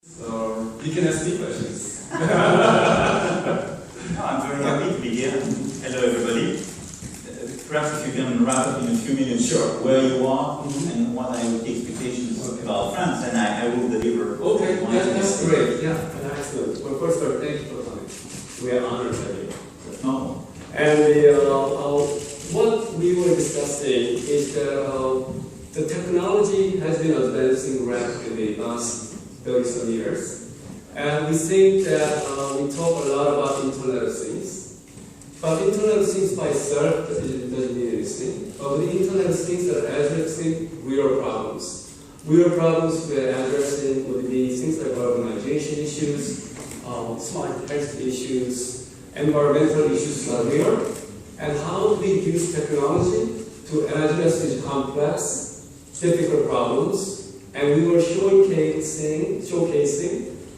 You can ask me questions. No, I'm very happy to be here. Hello, everybody. Perhaps if you can wrap up in a few minutes where you are and what are your expectations about France, and I will deliver. Okay, that's great. Yeah, excellent. Well, first of all, thank you for coming. We are honored to have you. No. And what we were discussing is that the technology has been advancing rapidly in the last 30-some years. And we think that we talk a lot about Internet of Things. But Internet of Things by itself doesn't mean anything. But with the Internet of Things that are addressing real problems. Real problems we're addressing would be things like urbanization issues, smart text issues, environmental issues are real. And how do we use technology to address these complex, difficult problems? And we were showcasing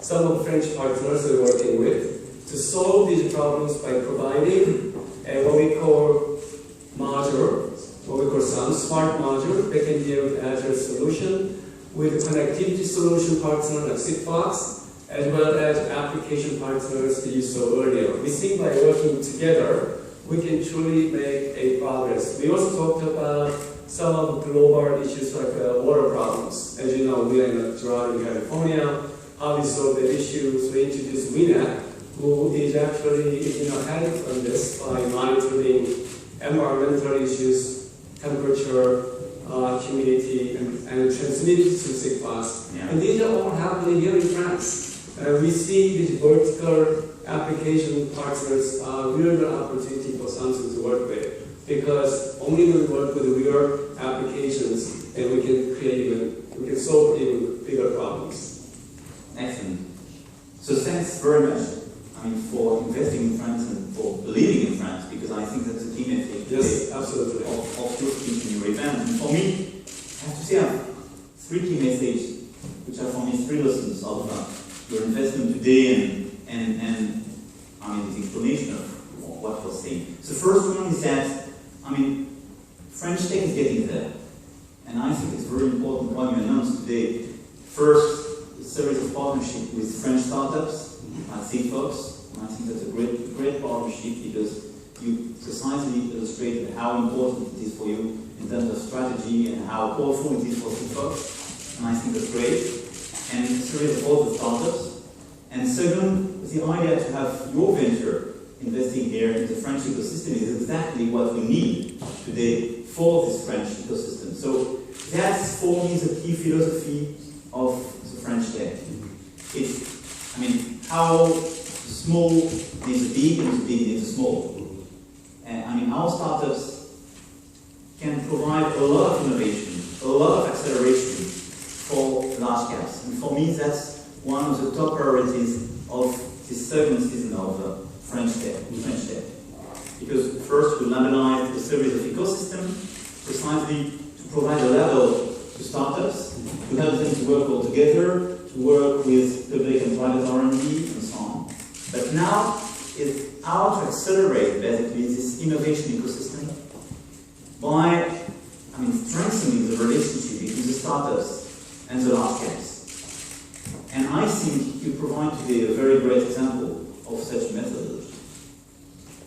some of the French partners we're working with to solve these problems by providing what we call module, what we call some smart module that can be able to address solution with a connectivity solution partner like Sigfox, as well as application partners that you saw earlier. We think by working together, we can truly make a progress. We also talked about some of the global issues like water problems. As you know, we are in a drought in California. How we solve the issues? We introduced WINAC, who is actually heading from this by monitoring environmental issues, temperature, humidity, and transmitted to Sigfox. Yeah. And these are all happening here in France. We see these vertical application partners are really an opportunity for Samsung to work with, because only when we work with real applications, and we can solve even bigger problems. Excellent. So thanks very much. For investing in France and for believing in France, because I think that's a key message. Yes, absolutely. Of your speech in your event. And for me, I have to say I have three key messages, which are for me three lessons of your investment today and the explanation of what you're saying. So the first one is that, French tech is getting there. And I think it's very important what you announced today. First, a series of partnerships with French startups like Sigfox. And I think that's a great partnership, because you precisely illustrated how important it is for you in terms of strategy and how powerful it is for Sigfox. And I think that's great. And a series of other startups. And second, the idea to have your venture investing here in the French ecosystem is exactly what we need today for this French ecosystem. So that's for me the key philosophy of the French tech. It's, how small is big and big is small. Our startups can provide a lot of innovation, a lot of acceleration for large caps. And for me, that's one of the top priorities of this second season of French tech. Because first we labellize a series of ecosystems precisely to provide a level to startups, to help them to work all together, to work with public and private R&D and so on. But now it's how to accelerate basically this innovation ecosystem by strengthening the relationship between the startups and the large caps. And I think you provide today a very great example of such methodology.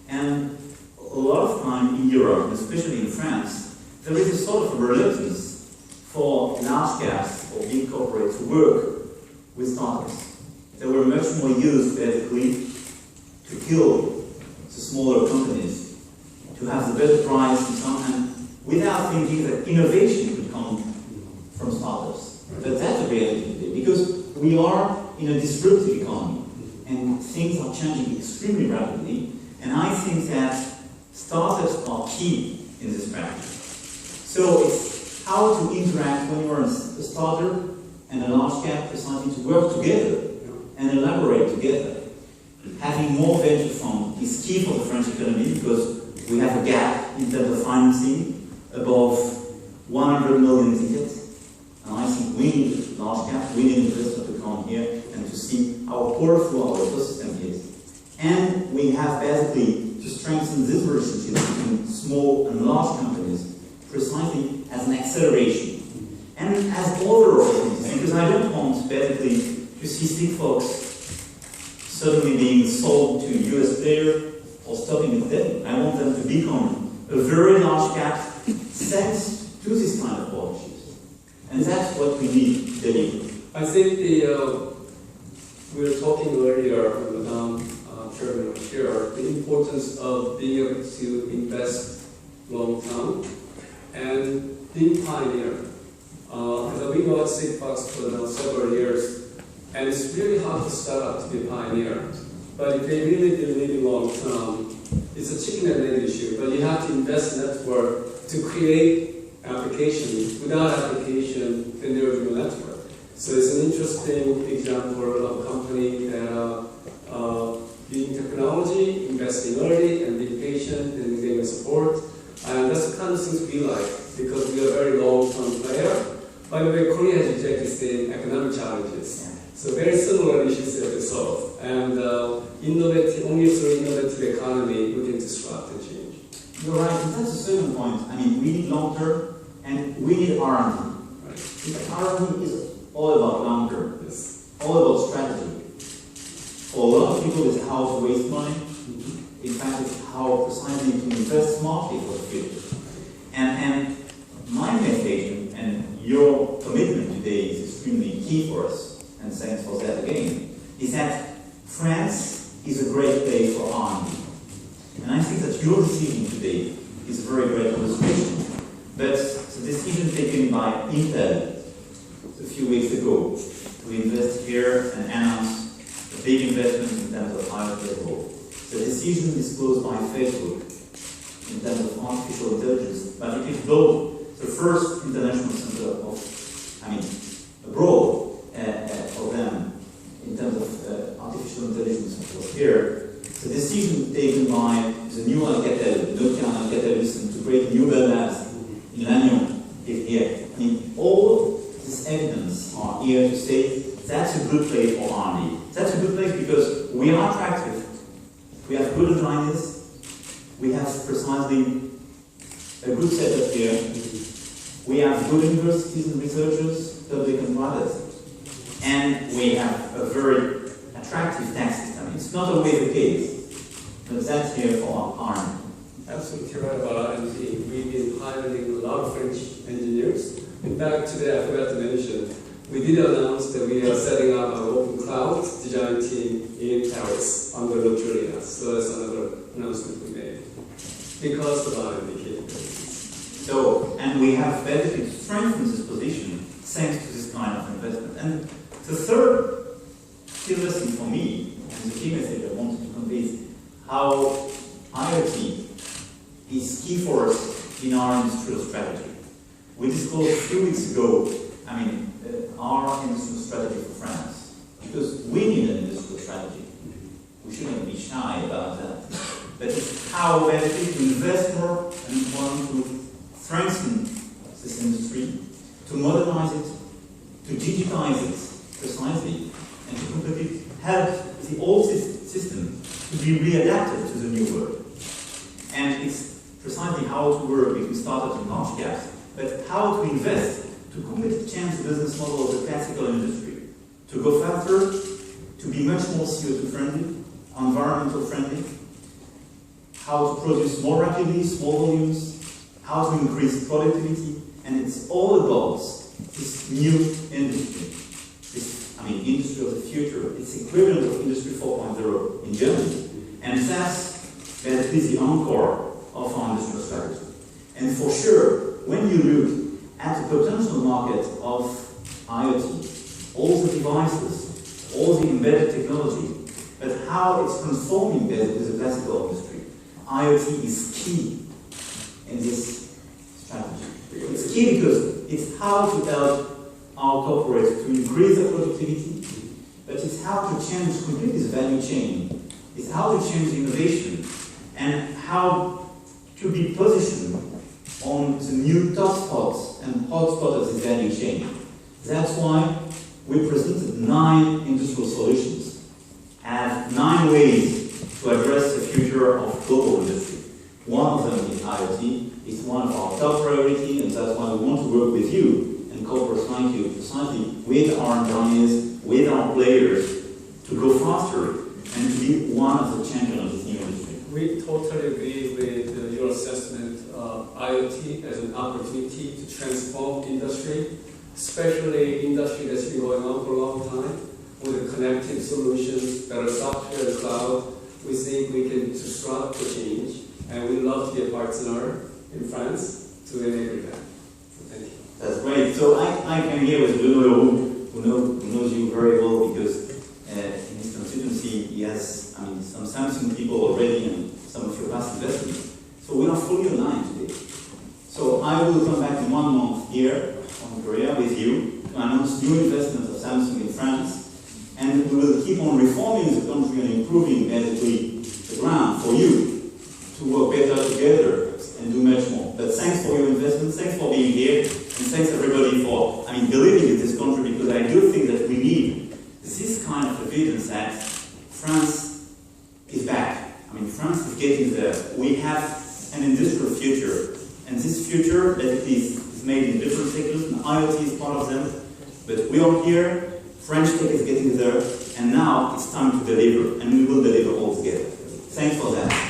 And a lot of time in Europe, and especially in France, there is a sort of reluctance for large caps or big corporates to work with startups. They were much more used, basically, to kill the smaller companies, to have the better price and so on, and without thinking that innovation could come from startups. But that's the reality today, because we are in a disruptive economy, and things are changing extremely rapidly, and I think that startups are key in this practice. So it's how to interact when you're a starter and a large cap, precisely to work together and elaborate together. Having more venture fund is key for the French economy, because we have a gap in terms of financing above 100 million tickets. And I think we need large cap, we need investors to come here and to see how powerful our ecosystem is. And we have basically to strengthen this relationship between small and large companies precisely as an acceleration. And as other opportunities, because I don't want basically to see Sigfox suddenly being sold to a US player or stopping with them. I want them to become a very large cap thanks to this kind of partnerships. And that's what we need to deliver. I think we were talking earlier from Madame Chairman here, the importance of being able to invest long term and being pioneer. I've been at Sigfox for now several years, and it's really hard to start up to be a pioneer. But if they really believe in long term, it's a chicken and egg issue, but you have to invest in network to create application. Without application, then there is no network. So it's an interesting example of a company that using technology, investing early, and being patient, and getting support. And that's the kind of things we like, because we are a very long-term player. By the way, Korea has rejected the economic challenges. So very similar issues to solve. And only through innovative economy we can disrupt and change. You're right, and that's the second point. I mean, we need long-term, and we need R&D. Right. R&D is all about long-term. Yes. All about strategy. For a lot of people, it's how to waste money. In fact, it's how precisely to invest smartly for the future. And my message and your commitment today is extremely key for us, and thanks for that again, is that France is a great place for R&D. And I think that your decision today is a very great illustration. But the decision taken by Intel a few weeks ago to invest here and announce a big investment in terms of IoT level, the decision disclosed by Facebook in terms of artificial intelligence, but it is both the first international center abroad for them in terms of artificial intelligence was here. The decision taken by the new Alcatel, Nokia Alcatel, to create new Bell Labs in Lannion is here. I mean, all this evidence are here to say that's a good place for R&D. That's a good place because we are attractive. We have good advisors. We have precisely a good setup here. We have good universities and researchers, public and private. And we have a very attractive tax system. It's not always the case, but that's here for R&D. Absolutely right about R&D. We've been hiring a lot of French engineers. In fact, today I forgot to mention, we did announce that we are setting up our open cloud design team in Paris under L'Autrilia. So that's another announcement we made because of R&D capabilities. So, and we have benefited to strengthen this position thanks to this kind of investment. And the third key lesson for me, and the key message I wanted to convey, is how IoT is key for us in our industrial strategy. We disclosed a few weeks ago, our industrial strategy for France, because we need an industrial strategy. We shouldn't be shy about that. But it's how better to invest more and want to strengthen this industry, to modernize it, to digitize it precisely, and to completely help the old system to be readapted to the new world. And it's precisely how to work if we started in large caps, but how to invest to completely change the business model of the classical industry, to go faster, to be much more CO2 friendly, environmental friendly, how to produce more rapidly, small volumes, how to increase productivity, and it's all about this new industry, this industry of the future. It's equivalent of Industry 4.0 in Germany, and that's basically the encore of our industrial strategy. And for sure, when you look at the potential market of IoT, all the devices, all the embedded technology, but how it's transforming basically the classical industry, IoT is key in this strategy. It's key because it's how to help our corporates to increase their productivity, but it's how to change completely the value chain. It's how to change innovation and how to be positioned on the new top spots and hotspots of this value chain. That's why we presented 9 industrial solutions and 9 ways to address the future of global industry. One of them is IoT. It's one of our top priorities, and that's why we want to work with you and corporates like you precisely with our engineers, with our players, faster and to be one of the champions of this new industry. We totally agree with your assessment of IoT as an opportunity to transform industry, especially industry that's been going on for a long time, with the connected solutions, better software and cloud. We think we can disrupt the change, and we love to be a partner in France to enable that. So thank you. That's great. So I came here with Bruno, who knows you very well, because in his constituency he has, some Samsung people already and some of your past investments. So we are fully aligned today. So I will come back in 1 month here on Korea with you to announce new investments of Samsung in France, and we will keep on reforming the country and improving basically the ground for you to work better together and do much more. But thanks for your investment, thanks for being here, and thanks everybody for believing in this country, because I do think that we need this kind of evidence that France is back. France is getting there. We have an industrial future, and this future basically is made in different sectors, and IoT is part of them. But we are here, French tech is getting there, and now it's time to deliver, and we will deliver all together. Thanks for that.